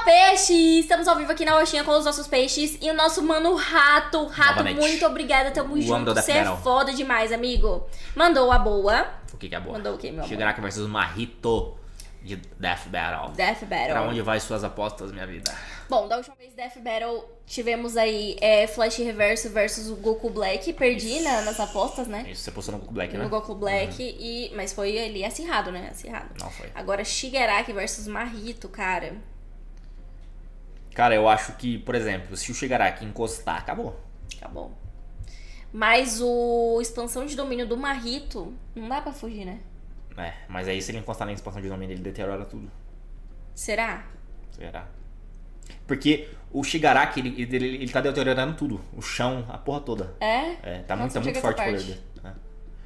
peixes! Estamos ao vivo aqui na roxinha com os nossos peixes. E o nosso mano Rato. Rato, novamente. Muito obrigada, tamo junto. Você é foda demais, amigo. Mandou a boa. O que é a boa? Mandou o que, meu amor? Shigaraki versus Mahito de Death Battle. Death Battle. Pra onde vai suas apostas, minha vida? Bom, da última vez Death Battle tivemos aí Flash Reverso versus o Goku Black. Perdi nas apostas, né? Isso, você postou no Goku Black, né? No Goku Black, mas foi ali acirrado, né? Acirrado. Não foi. Agora Shigaraki versus Mahito, cara. Cara, eu acho que, por exemplo, se o Shigaraki encostar, acabou. Acabou. Mas o expansão de domínio do Mahito, não dá pra fugir, né? Mas aí se ele encostar na expansão de domínio, ele deteriora tudo. Será? Será? Porque o Shigaraki, ele tá deteriorando tudo. O chão, a porra toda. Tá muito forte o poder dele.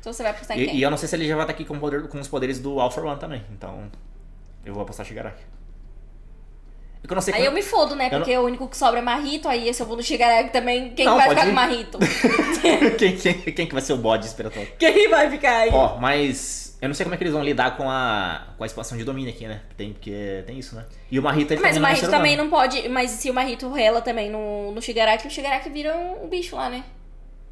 Então você vai apostar em quem? E eu não sei se ele já vai estar aqui com os poderes do All for One também. Então, eu vou apostar Shigaraki. Eu não sei aí eu me fodo, né? Porque o único que sobra é Mahito. Aí se eu vou no Shigaraki também, quem vai ficar com Mahito? quem que vai ser o bode espiritual? Quem vai ficar aí? Ó, mas eu não sei como é que eles vão lidar com a expansão de domínio aqui, né? Porque tem isso, né? E o Mahito, ele mas o Mahito também não pode. Mas se o Mahito rela também no Shigaraki, o Shigaraki vira um bicho lá, né?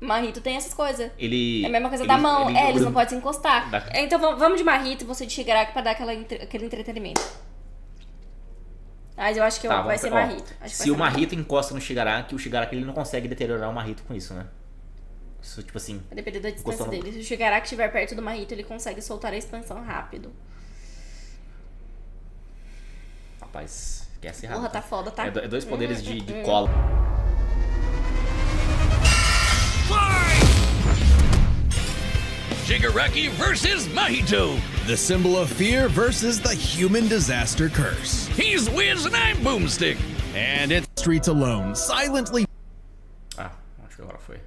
O Mahito tem essas coisas. É a mesma coisa da mão. Eles não podem se encostar. Então vamos de Mahito e você de Shigaraki pra dar aquele entretenimento. Mas eu acho que vai ser Mahito. Se o Mahito encosta no Shigaraki, o Shigaraki ele não consegue deteriorar o Mahito com isso, né? Isso, tipo assim... Vai depender da distância dele. Se o Shigaraki estiver perto do Mahito, ele consegue soltar a expansão rápido. Rapaz, esquece rápido. Porra, tá foda, tá? É dois poderes de cola. Shigaraki versus Mahito. The symbol of fear versus the human disaster curse. He's Wiz and I'm Boomstick. And it's streets alone, silently. Acho que agora foi.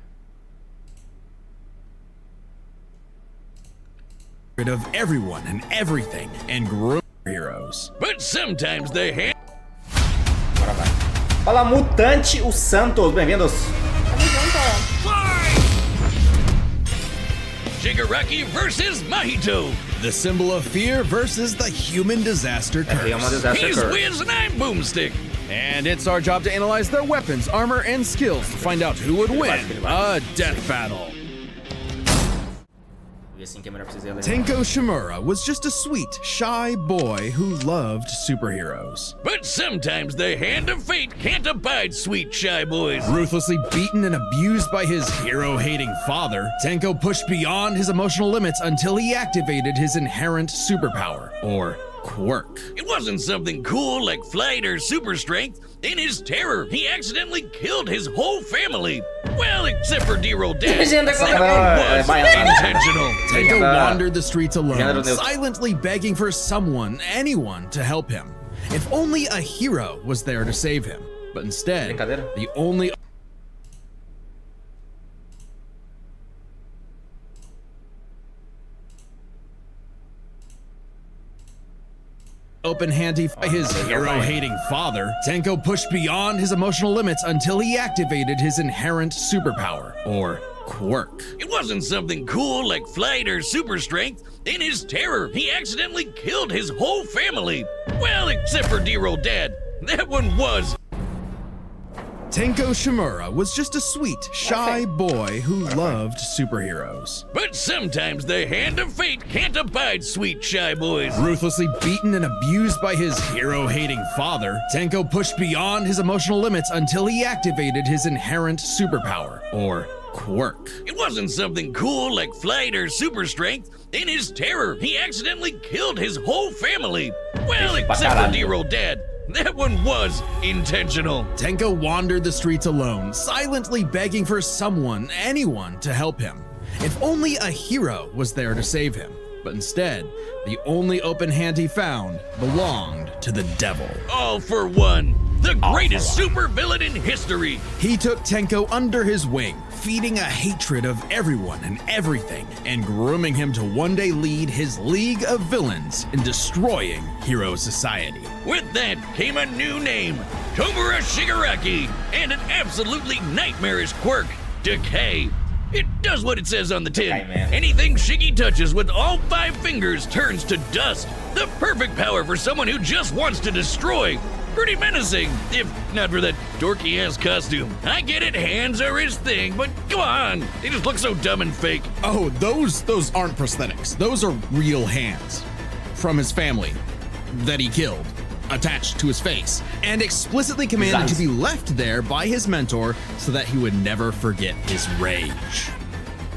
Rid of everyone and everything and grow heroes. But sometimes they Agora vai. Fala, Mutante, o Santos. Bem-vindos. Tamo junto. Shigaraki versus Mahito. The symbol of fear versus the human disaster curse. He's Wiz and I'm Boomstick. And it's our job to analyze their weapons, armor, and skills to find out who would win a death battle. Tenko Shimura was just a sweet, shy boy who loved superheroes. But sometimes the hand of fate can't abide sweet shy boys. Ruthlessly beaten and abused by his hero-hating father, Tenko pushed beyond his emotional limits until he activated his inherent superpower, or quirk. It wasn't something cool like flight or super strength. In his terror, he accidentally killed his whole family. Well, except for dear old dad. That was intentional. Tenko wandered the streets alone, silently begging for someone, anyone, to help him. If only a hero was there to save him. But instead, the only open hand by his hero-hating father, Tenko pushed beyond his emotional limits until he activated his inherent superpower, or quirk. It wasn't something cool like flight or super strength. In his terror, he accidentally killed his whole family. Well, except for dear old dad. That one was. Tenko Shimura was just a sweet, shy boy who loved superheroes. But sometimes the hand of fate can't abide sweet shy boys. Ruthlessly beaten and abused by his hero-hating father, Tenko pushed beyond his emotional limits until he activated his inherent superpower, or quirk. It wasn't something cool like flight or super strength. In his terror, he accidentally killed his whole family. Well, except for dear old dad. That one was intentional. Tenko wandered the streets alone, silently begging for someone, anyone, to help him. If only a hero was there to save him. But instead, the only open hand he found belonged to the devil. All for one. The greatest supervillain in history. He took Tenko under his wing, feeding a hatred of everyone and everything, and grooming him to one day lead his league of villains in destroying hero society. With that came a new name, Tomura Shigaraki, and an absolutely nightmarish quirk, Decay. It does what it says on the tin. Anything Shiggy touches with all 5 fingers turns to dust. The perfect power for someone who just wants to destroy. Pretty menacing, if not for that dorky-ass costume. I get it, hands are his thing, but come on, they just look so dumb and fake. Oh, those aren't prosthetics. Those are real hands from his family that he killed, attached to his face, and explicitly commanded to be left there by his mentor so that he would never forget his rage.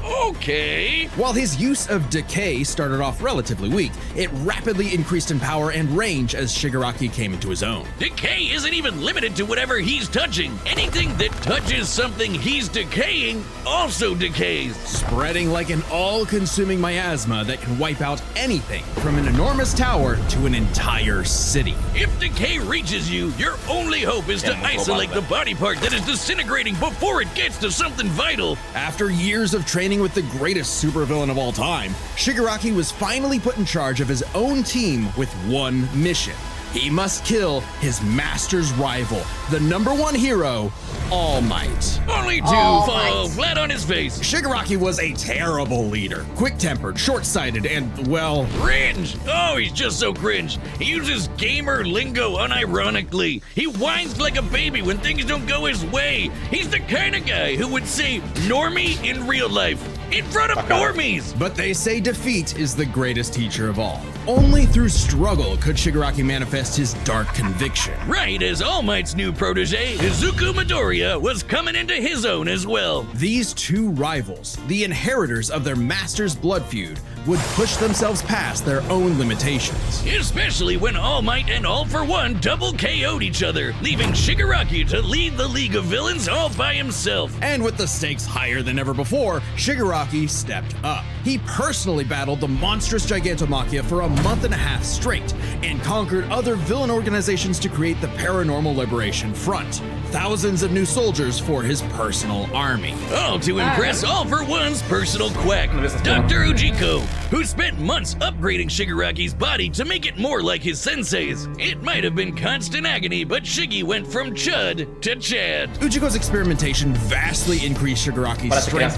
Okay. While his use of decay started off relatively weak, it rapidly increased in power and range as Shigaraki came into his own. Decay isn't even limited to whatever he's touching. Anything that touches something he's decaying also decays. Spreading like an all-consuming miasma that can wipe out anything from an enormous tower to an entire city. If decay reaches you, your only hope is to isolate the body part that is disintegrating before it gets to something vital. After years of training with the greatest supervillain of all time, Shigaraki was finally put in charge of his own team with one mission. He must kill his master's rival, the #1 hero, All Might. Only 2 fall flat on his face. Shigaraki was a terrible leader, quick-tempered, short-sighted, and, well... Cringe! Oh, he's just so cringe. He uses gamer lingo unironically. He whines like a baby when things don't go his way. He's the kind of guy who would say normie in real life. In front of normies! But they say defeat is the greatest teacher of all. Only through struggle could Shigaraki manifest his dark conviction. Right as All Might's new protege, Izuku Midoriya, was coming into his own as well. These 2 rivals, the inheritors of their master's blood feud, would push themselves past their own limitations. Especially when All Might and All For One double KO'd each other, leaving Shigaraki to lead the League of Villains all by himself. And with the stakes higher than ever before, Shigaraki stepped up. He personally battled the monstrous Gigantomachia for a month and a half straight, and conquered other villain organizations to create the Paranormal Liberation Front. Thousands of new soldiers for his personal army. All to impress All For One's personal quack, Dr. Ujiko, who spent months upgrading Shigaraki's body to make it more like his sensei's. It might have been constant agony, but Shiggy went from Chud to Chad. Ujiko's experimentation vastly increased Shigaraki's strength,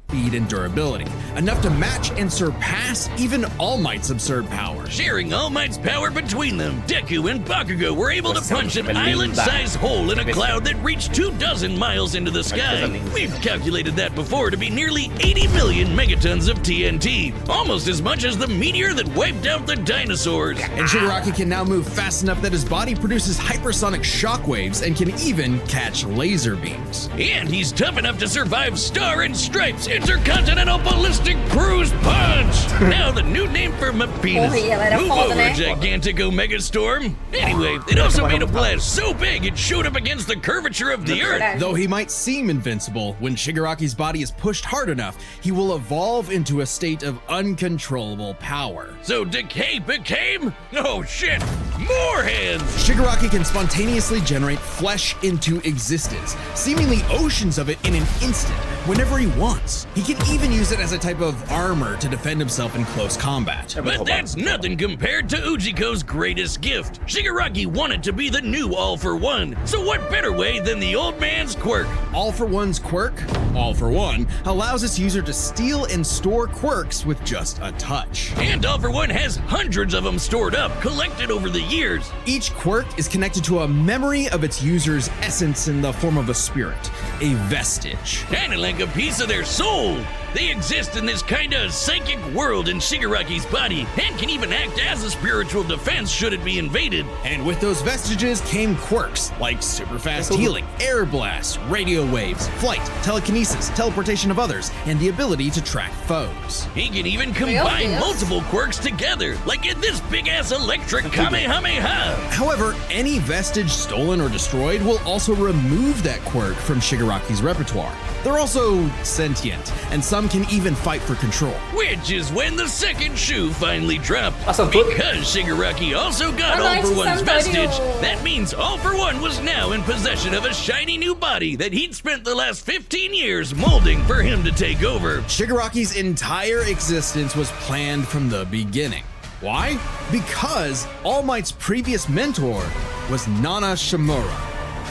speed, and durability, enough to match and surpass even All Might's absurd power. Sharing All Might's power between them, Deku and Bakugo were able to punch an island-sized hole in a cloud that reached 24 miles into the sky. We've calculated that before to be nearly 80 million megatons of TNT, almost as much as the meteor that wiped out the dinosaurs. And Shigaraki can now move fast enough that his body produces hypersonic shockwaves and can even catch laser beams. And he's tough enough to survive Star and Stripes Intercontinental Ballistic Cruise Punch! Now the new name for my penis. Move over, gigantic Omega Storm. Anyway, it also made a blast so big it showed up against the curvature of the Earth. Though he might seem invincible, when Shigaraki's body is pushed hard enough, he will evolve into a state of uncontrollable power. So Decay became? Oh shit, more hands! Shigaraki can spontaneously generate flesh into existence, seemingly oceans of it in an instant, whenever he wants. He can even use it as a type of armor to defend himself in close combat. But that's nothing compared to Ujiko's greatest gift. Shigaraki wanted to be the new All For One, so what better way than the old man's quirk? All For One's quirk, All For One, allows its user to steal and store quirks with just a touch. And All For One has hundreds of them stored up, collected over the years. Each quirk is connected to a memory of its user's essence in the form of a spirit, a vestige. Kinda like a piece of their soul. They exist in this kinda psychic world in Shigaraki's body, and can even act as a spiritual defense should it be invaded. And with those vestiges came quirks, like super fast healing, air blasts, radio waves, flight, telekinesis, teleportation of others, and the ability to track foes. He can even combine multiple quirks together, like in this big-ass electric Kamehameha. However, any vestige stolen or destroyed will also remove that quirk from Shigaraki's repertoire. They're also sentient, and some can even fight for control. Which is when the second shoe finally dropped. Because Shigaraki also got All For One's vestige, that means All For One was now in possession of a shiny new body that he'd spent the last 15 years molding for him to take over. Shigaraki's entire existence was planned from the beginning. Why? Because All Might's previous mentor was Nana Shimura.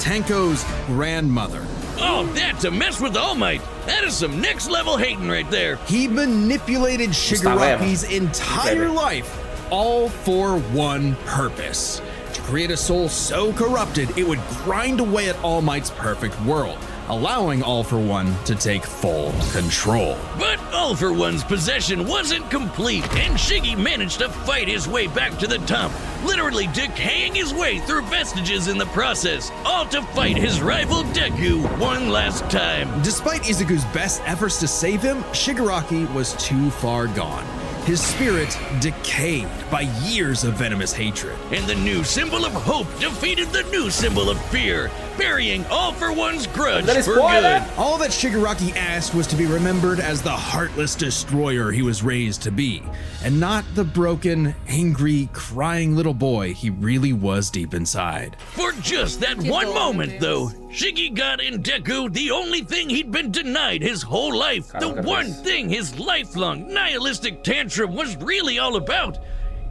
Tenko's grandmother. Oh, that to mess with All Might. That is some next level hating right there. He manipulated Shigaraki's entire life, all for one purpose. To create a soul so corrupted, it would grind away at All Might's perfect world, allowing All for One to take full control. But All for One's possession wasn't complete, and Shiggy managed to fight his way back to the top, literally decaying his way through vestiges in the process, all to fight his rival Deku one last time. Despite Izuku's best efforts to save him, Shigaraki was too far gone. His spirit decayed by years of venomous hatred. And the new symbol of hope defeated the new symbol of fear, burying All for One's grudge for good. All that Shigaraki asked was to be remembered as the heartless destroyer he was raised to be, and not the broken, angry, crying little boy he really was deep inside. For just that one moment, though, Shiggy got in Deku the only thing he'd been denied his whole life, the one thing his lifelong nihilistic tantrum was really all about.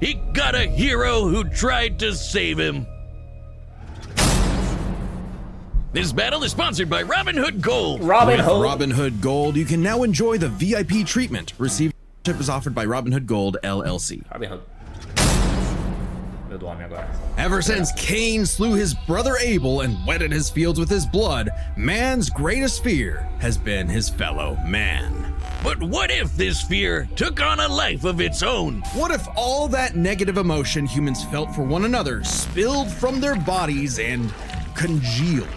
He got a hero who tried to save him. This battle is sponsored by Robin Hood Gold. With Robin Hood Gold, you can now enjoy the VIP treatment. Received is offered by Robin Hood Gold, LLC. Ever since Cain slew his brother Abel and wetted his fields with his blood, man's greatest fear has been his fellow man. But what if this fear took on a life of its own? What if all that negative emotion humans felt for one another spilled from their bodies and congealed,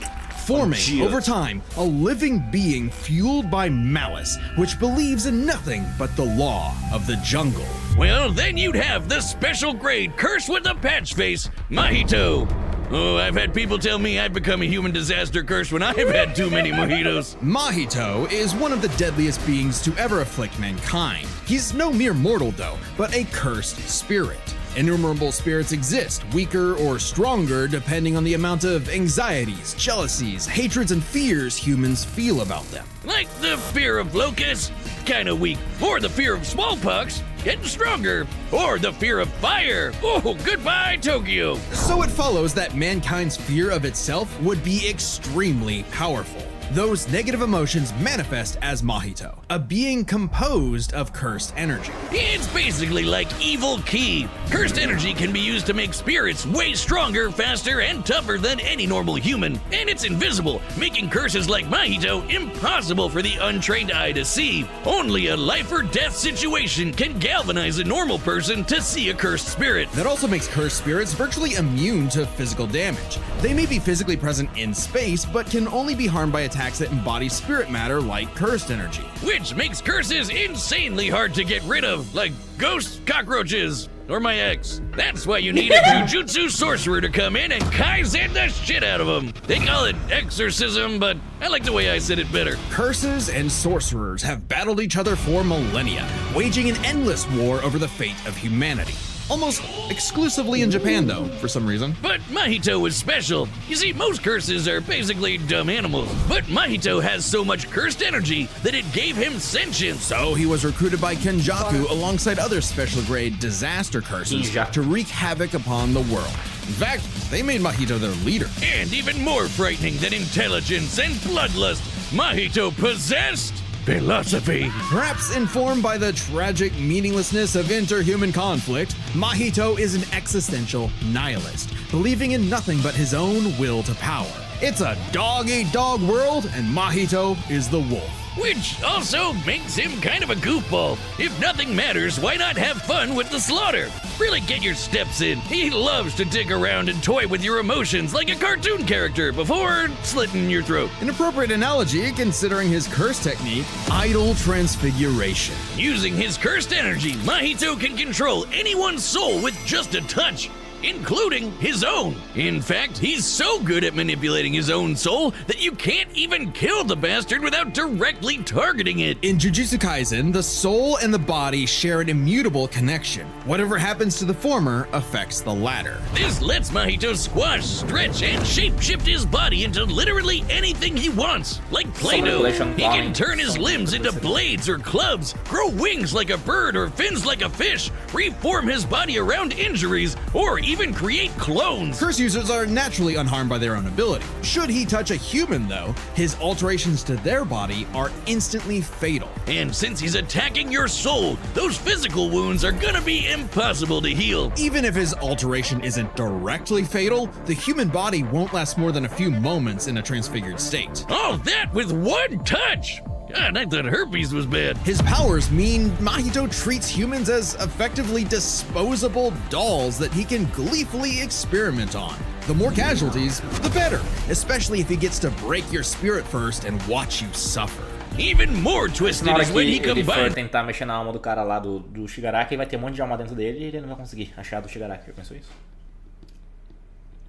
forming, over time, a living being fueled by malice, which believes in nothing but the law of the jungle? Well, then you'd have the special grade curse with a patch face, Mahito. Oh, I've had people tell me I've become a human disaster curse when I've had too many mojitos. Mahito is one of the deadliest beings to ever afflict mankind. He's no mere mortal, though, but a cursed spirit. Innumerable spirits exist, weaker or stronger depending on the amount of anxieties, jealousies, hatreds, and fears humans feel about them. Like the fear of locusts, kinda weak, or the fear of smallpox, getting stronger, or the fear of fire. Oh, goodbye, Tokyo. So it follows that mankind's fear of itself would be extremely powerful. Those negative emotions manifest as Mahito, a being composed of cursed energy. It's basically like evil ki. Cursed energy can be used to make spirits way stronger, faster, and tougher than any normal human. And it's invisible, making curses like Mahito impossible for the untrained eye to see. Only a life or death situation can galvanize a normal person to see a cursed spirit. That also makes cursed spirits virtually immune to physical damage. They may be physically present in space, but can only be harmed by attacks that embody spirit matter like cursed energy. Which makes curses insanely hard to get rid of, like ghosts, cockroaches, or my ex. That's why you need a Jujutsu sorcerer to come in and Kaisen the shit out of them. They call it exorcism, but I like the way I said it better. Curses and sorcerers have battled each other for millennia, waging an endless war over the fate of humanity. Almost exclusively in Japan, though, for some reason. But Mahito was special. You see, most curses are basically dumb animals, but Mahito has so much cursed energy that it gave him sentience. So he was recruited by Kenjaku alongside other special-grade disaster curses to wreak havoc upon the world. In fact, they made Mahito their leader. And even more frightening than intelligence and bloodlust, Mahito possessed philosophy. Perhaps informed by the tragic meaninglessness of interhuman conflict, Mahito is an existential nihilist, believing in nothing but his own will to power. It's a dog-eat-dog world, and Mahito is the wolf. Which also makes him kind of a goofball. If nothing matters, why not have fun with the slaughter? Really get your steps in. He loves to dig around and toy with your emotions like a cartoon character before slitting your throat. An appropriate analogy considering his curse technique, idle transfiguration. Using his cursed energy, Mahito can control anyone's soul with just a touch, including his own. In fact, he's so good at manipulating his own soul that you can't even kill the bastard without directly targeting it. In Jujutsu Kaisen, the soul and the body share an immutable connection. Whatever happens to the former affects the latter. This lets Mahito squash, stretch, and shape-shift his body into literally anything he wants. Like Play-Doh, he can turn his limbs into blades or clubs, grow wings like a bird or fins like a fish, reform his body around injuries, or even even create clones. Curse users are naturally unharmed by their own ability. Should he touch a human, though, his alterations to their body are instantly fatal. And since he's attacking your soul, those physical wounds are gonna be impossible to heal. Even if his alteration isn't directly fatal, the human body won't last more than a few moments in a transfigured state. All that with one touch! God, I thought herpes was bad. His powers mean Mahito treats humans as effectively disposable dolls that he can gleefully experiment on. The more casualties, the better, especially if he gets to break your spirit first and watch you suffer. Even more twisted is when he ele for combines. tentar mexer na alma do cara lá do Shigaraki, vai ter um monte de alma dentro dele e ele não vai conseguir achar do Shigaraki. Já pensou isso?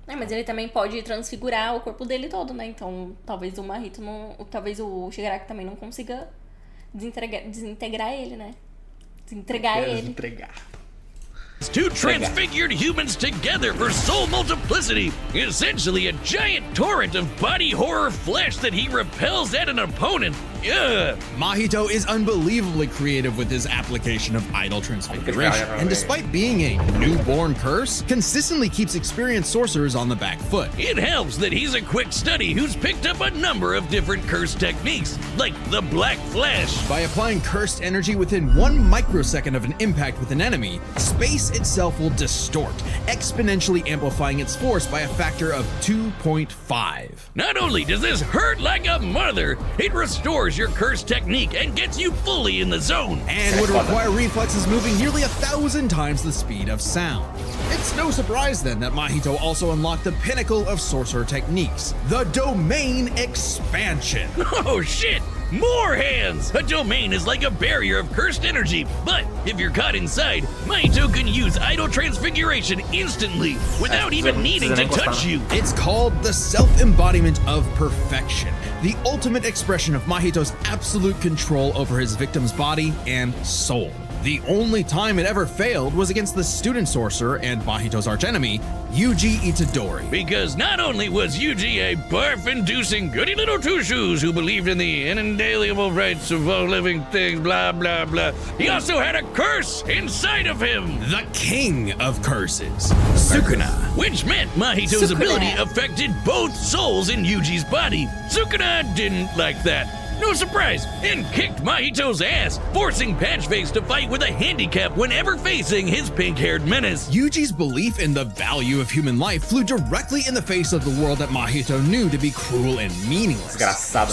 Mas ele também pode transfigurar o corpo dele todo, né? Então, talvez o Mahito não... Talvez o Shigaraki também não consiga desintegrar ele, né? Desintegrar ele. Desintegrar. Two transfigured humans together for soul multiplicity, essentially a giant torrent of body horror flesh that he repels at an opponent. Ugh. Mahito is unbelievably creative with his application of idol transfiguration, and despite being a newborn curse, consistently keeps experienced sorcerers on the back foot. It helps that he's a quick study who's picked up a number of different curse techniques, like the Black Flash. By applying cursed energy within 1 microsecond of an impact with an enemy, space itself will distort, exponentially amplifying its force by a factor of 2.5. Not only does this hurt like a mother, it restores your curse technique and gets you fully in the zone. And would require reflexes moving nearly 1,000 times the speed of sound. It's no surprise then that Mahito also unlocked the pinnacle of sorcerer techniques, the Domain Expansion. Oh shit! More hands! A domain is like a barrier of cursed energy, but if you're caught inside, Mahito can use idol transfiguration instantly without even needing to touch you. It's called the self-embodiment of perfection, the ultimate expression of Mahito's absolute control over his victim's body and soul. The only time it ever failed was against the student sorcerer and Mahito's archenemy, Yuji Itadori. Because not only was Yuji a barf-inducing goody little two-shoes who believed in the inalienable rights of all living things, blah, blah, blah, he also had a curse inside of him. The king of curses, Sukuna. Which meant Mahito's ability affected both souls in Yuji's body. Sukuna didn't like that. No surprise, and kicked Mahito's ass, forcing Patchface to fight with a handicap whenever facing his pink-haired menace. Yuji's belief in the value of human life flew directly in the face of the world that Mahito knew to be cruel and meaningless.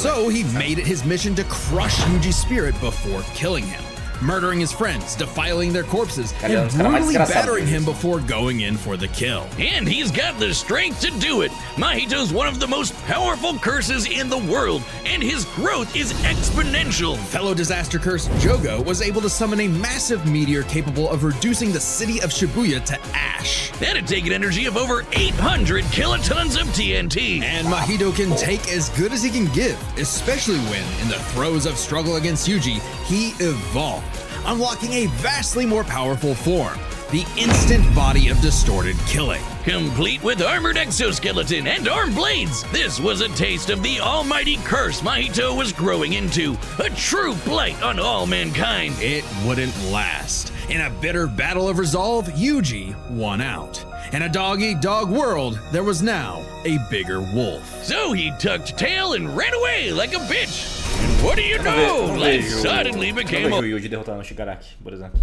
So he made it his mission to crush Yuji's spirit before killing him, murdering his friends, defiling their corpses, and brutally battering him before going in for the kill. And he's got the strength to do it. Mahito's one of the most powerful curses in the world, and his growth is exponential. Fellow disaster curse Jogo was able to summon a massive meteor capable of reducing the city of Shibuya to ash. That'd take an energy of over 800 kilotons of TNT. And Mahito can take as good as he can give, especially when, in the throes of struggle against Yuji, he evolved, unlocking a vastly more powerful form, the instant body of distorted killing. Complete with armored exoskeleton and arm blades, this was a taste of the almighty curse Mahito was growing into, a true blight on all mankind. It wouldn't last. In a bitter battle of resolve, Yuji won out. In a dog-eat-dog world, there was now a bigger wolf. So he tucked tail and ran away like a bitch. And what do you know? Life suddenly became o Yuji derrotando o Shigaraki, por exemplo.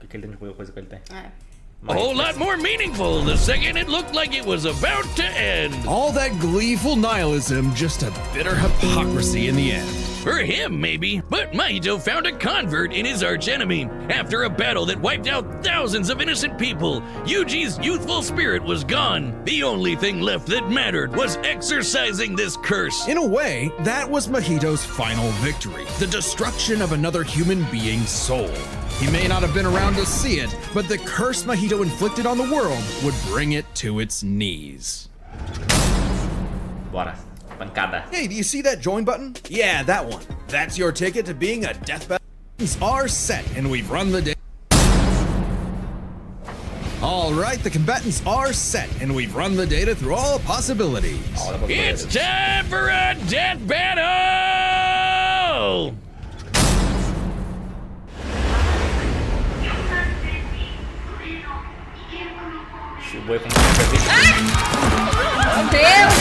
O que ele tem de coisa que ele tem? A whole lot more meaningful the second it looked like it was about to end. All that gleeful nihilism, just a bitter hypocrisy in the end. For him, maybe, but Mahito found a convert in his archenemy. After a battle that wiped out thousands of innocent people, Yuji's youthful spirit was gone. The only thing left that mattered was exorcising this curse. In a way, that was Mahito's final victory, the destruction of another human being's soul. He may not have been around to see it, but the curse Mahito inflicted on the world would bring it to its knees. Bora. Pancada. Hey, do you see that join button? Yeah, that one. That's your ticket to being a death battle. Buttons are set, and we've run the day. All right, the combatants are set, and we've run the data through all possibilities. It's time for a death battle! Chibou como perfeito. Meu Deus!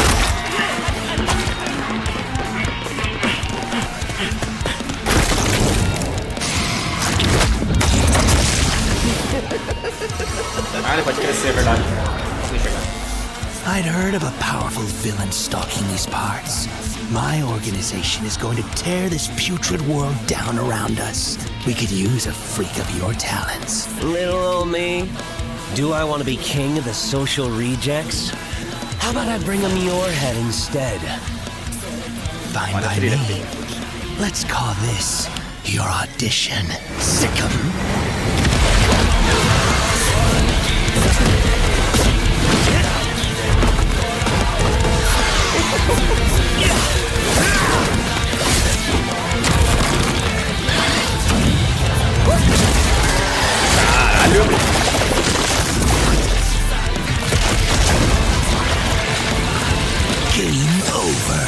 Ah, ele pode crescer, é verdade. Deixa eu chegar. I'd heard of a powerful villain stalking these parts. My organization is going to tear this putrid world down around us. We could use a freak of your talents. Little old me. Do I want to be king of the social rejects? How about I bring them your head instead? Fine by me. Let's call this your audition. Sick'em. Game over.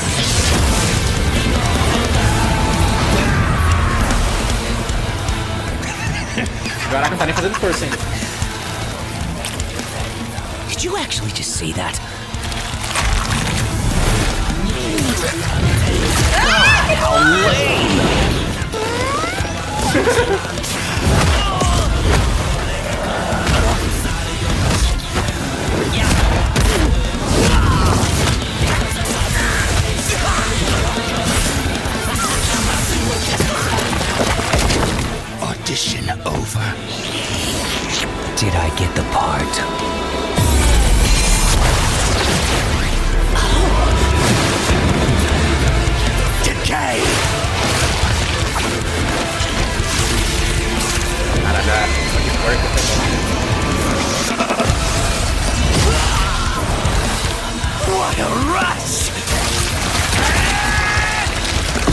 Shigaraki não tá nem fazendo força ainda. Did you actually just say that? How lame! Audition over. Did I get the part? Decay! What a rush!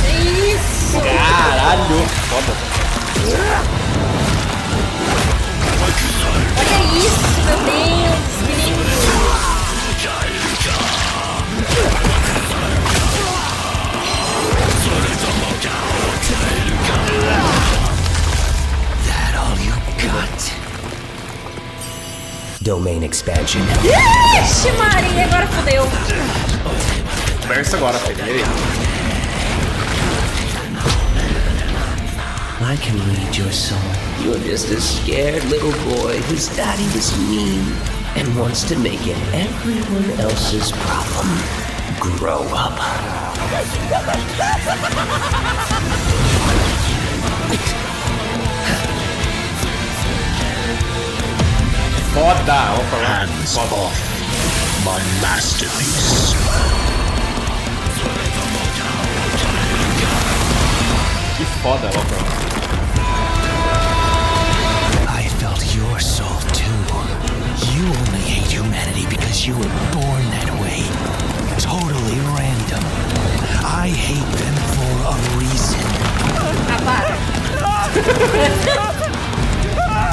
Isso! Caralho! Foda. Olha isso, meu Deus! Que lindo! That all you got? Domain expansion. Ixi, Maria, agora fodeu. Versa agora, filho. I can read your soul. You're just a scared little boy whose daddy was mean and wants to make it everyone else's problem. Grow up. Foda! Vou falar. Hands off my masterpiece. Que foda, ó, pronto. I felt your soul too. You only hate humanity because you were born that way. Totally random. I hate them for a reason.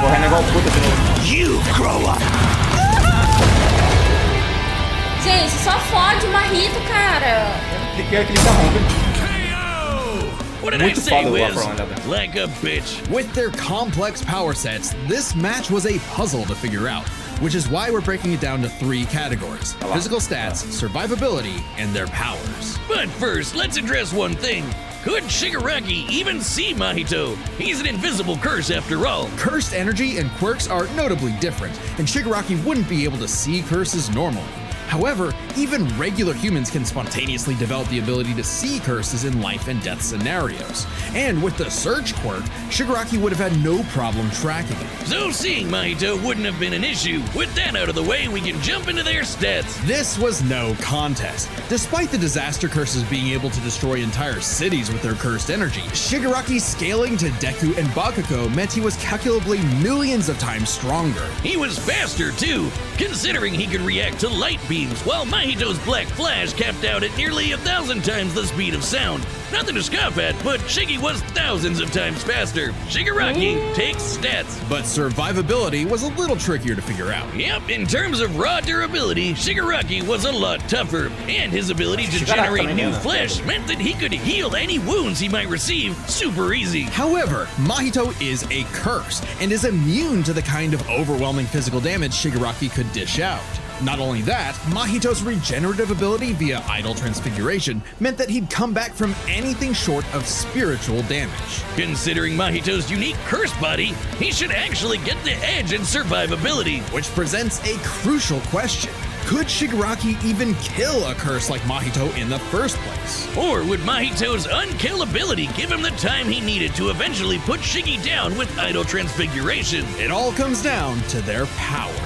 Correndo igual puta de novo. You grow up. Gente, só fode o Mahito, cara. Que ele tá rompe. What did I say, Wiz? Like a bitch. With their complex power sets, this match was a puzzle to figure out, which is why we're breaking it down to 3 categories: physical stats, survivability, and their powers. But first, let's address one thing. Could Shigaraki even see Mahito? He's an invisible curse after all. Cursed energy and quirks are notably different, and Shigaraki wouldn't be able to see curses normally. However, even regular humans can spontaneously develop the ability to see curses in life and death scenarios. And with the Surge quirk, Shigaraki would have had no problem tracking it. So seeing Mahito wouldn't have been an issue. With that out of the way, we can jump into their stats. This was no contest. Despite the disaster curses being able to destroy entire cities with their cursed energy, Shigaraki's scaling to Deku and Bakugo meant he was calculably millions of times stronger. He was faster too, considering he could react to light beams beams, while Mahito's Black Flash capped out at nearly 1,000 times the speed of sound. Nothing to scoff at, but Shiggy was thousands of times faster. Shigaraki takes stats. But survivability was a little trickier to figure out. Yep, in terms of raw durability, Shigaraki was a lot tougher, and his ability to generate new flesh meant that he could heal any wounds he might receive super easy. However, Mahito is a curse, and is immune to the kind of overwhelming physical damage Shigaraki could dish out. Not only that, Mahito's regenerative ability via idle transfiguration meant that he'd come back from anything short of spiritual damage. Considering Mahito's unique curse body, he should actually get the edge in survivability. Which presents a crucial question. Could Shigaraki even kill a curse like Mahito in the first place? Or would Mahito's unkillability give him the time he needed to eventually put Shiggy down with idle transfiguration? It all comes down to their powers.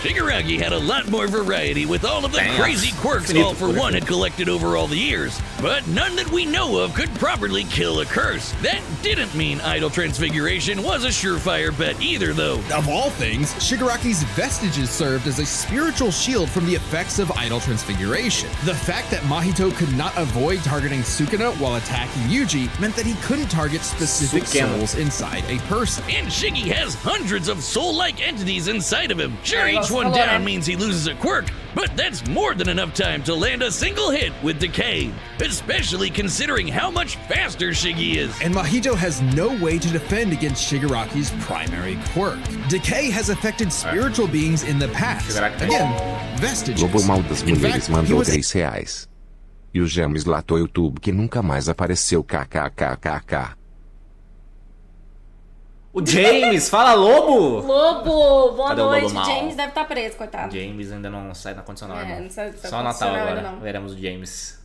Shigaraki had a lot more variety with all of the crazy quirks All For One had collected over all the years, but none that we know of could properly kill a curse. That didn't mean idle transfiguration was a surefire bet either, though. Of all things, Shigaraki's vestiges served as a spiritual shield from the effects of idle transfiguration. The fact that Mahito could not avoid targeting Sukuna while attacking Yuji meant that he couldn't target specific souls inside a person. And Shiggy has hundreds of soul-like entities inside of him. Sure, each one down means he loses a quirk, but that's more than enough time to land a single hit with Decay, especially considering how much faster Shiggy is. And Mahito has no way to defend against Shigaraki's primary quirk. Decay has affected spiritual beings in the past. Again, vestiges. Lobo Mal das In Mulheres fact, mandou he was R$10. E o James latou YouTube que nunca mais apareceu kkkkkk. O James, fala Lobo! Lobo, boa Cadê noite. o Lobo O James deve estar preso, coitado. James ainda não sai na condicional, Não sai Só no Natal condicional agora, não. veremos o James.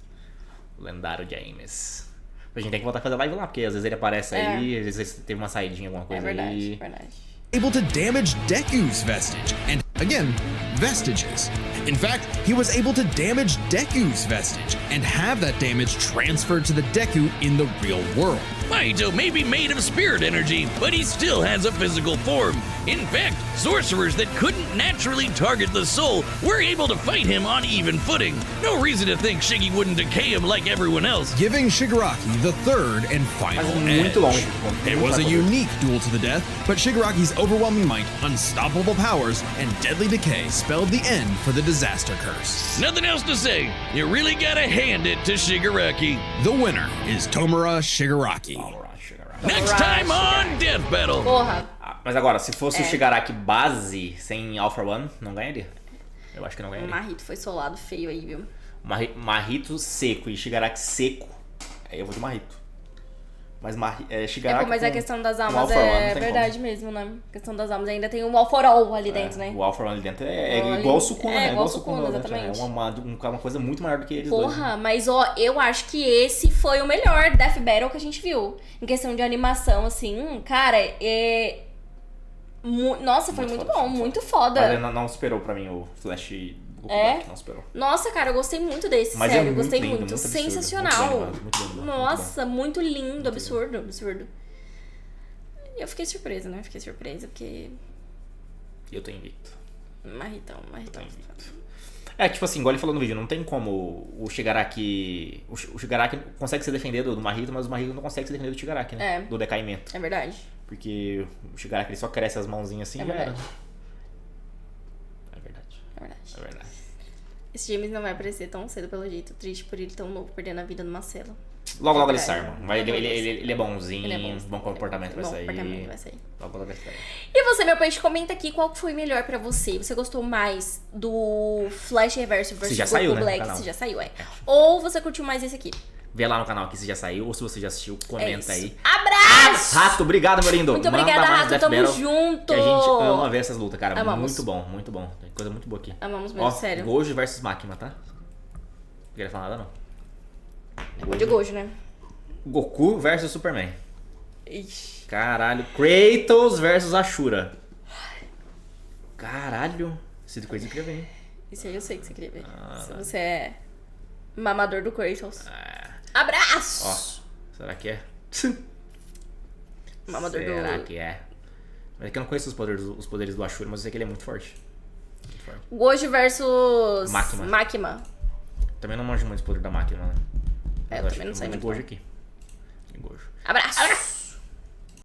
O lendário James. A gente tem que voltar a fazer live lá, porque às vezes ele aparece aí, às vezes teve uma saidinha, alguma coisa aí. É verdade. able to damage Deku's vestige, and again, vestiges. In fact, he was able to damage Deku's vestige and have that damage transferred to the Deku in the real world. Mahito may be made of spirit energy, but he still has a physical form. In fact, sorcerers that couldn't naturally target the soul were able to fight him on even footing. No reason to think Shiggy wouldn't decay him like everyone else. Giving Shigaraki the third and final edge. It was a unique duel to the death, but Shigaraki's overwhelming might, unstoppable powers, and deadly decay spelled the end for the disaster curse. Nothing else to say. You really gotta hand it to Shigaraki. The winner is Tomura Shigaraki. Next time on Death Battle. Porra. Mas agora, se fosse o Shigaraki base, sem All For One, não ganharia? Eu acho que não ganharia. O Mahito foi solado feio aí, viu? Mahito seco e Shigaraki seco, aí eu vou de Mahito. Mas Shigaraki mas a questão das almas All For One, é verdade mesmo, né? A questão das almas ainda tem um All For All ali dentro, né? O All For One ali dentro é igual o Sukuna, né? É igual o Sukuna, exatamente. É uma coisa muito maior do que eles Porra, dois. mas ó, eu acho que esse foi o melhor Death Battle que a gente viu. Em questão de animação, assim, cara, nossa, foi muito bom, muito foda. Mas não superou pra mim o Flash Goku Black, não superou. Nossa, cara, eu gostei muito desse, mas sério, muito gostei lindo, muito. absurdo, Sensacional. muito lindo, nossa, muito lindo, absurdo. Eu fiquei surpresa, né? Porque... Eu tô invicto. Mahitão. Tipo assim, igual ele falou no vídeo, não tem como o Shigaraki... O Shigaraki consegue se defender do Mahito, mas o Mahito não consegue se defender do Shigaraki, né? Do decaimento. É verdade. Porque o Shigaraki ele só cresce as mãozinhas assim e já era. É verdade. Esse James não vai aparecer tão cedo, pelo jeito. Triste por ele tão novo, perdendo a vida numa cela. Logo ele sai, mano. Ele é bonzinho, bom comportamento vai sair. Logo vai sair. E você, meu peixe, comenta aqui qual foi melhor pra você. Você gostou mais do Flash Reverso versus Goku Black? Se já saiu, Ou você curtiu mais esse aqui? Vê lá no canal aqui se já saiu, ou se você já assistiu, comenta aí. Abraço! Rato, obrigado, meu lindo. Muito obrigada, Rato. Tamo junto. Que a gente ama ver essas lutas, cara. Amamos. Muito bom. Tem coisa muito boa aqui. Amamos mesmo, sério. Gojo versus Máquina, tá? Não queria falar nada, não. De Gojo, né? Goku versus Superman. Ixi. Caralho. Kratos versus Ashura. Caralho. Esse coisa eu queria ver, hein? Isso aí eu sei que você queria ver. Se você é mamador do Kratos. Abraço! Será que é? Mamador Será que é? Mas é que eu não conheço os poderes do Ashura, mas eu sei que ele é muito forte. Gojo versus Makima. Também não manjo muito o poder da máquina, né? Eu também não sei muito. Gojo aqui. Abraço!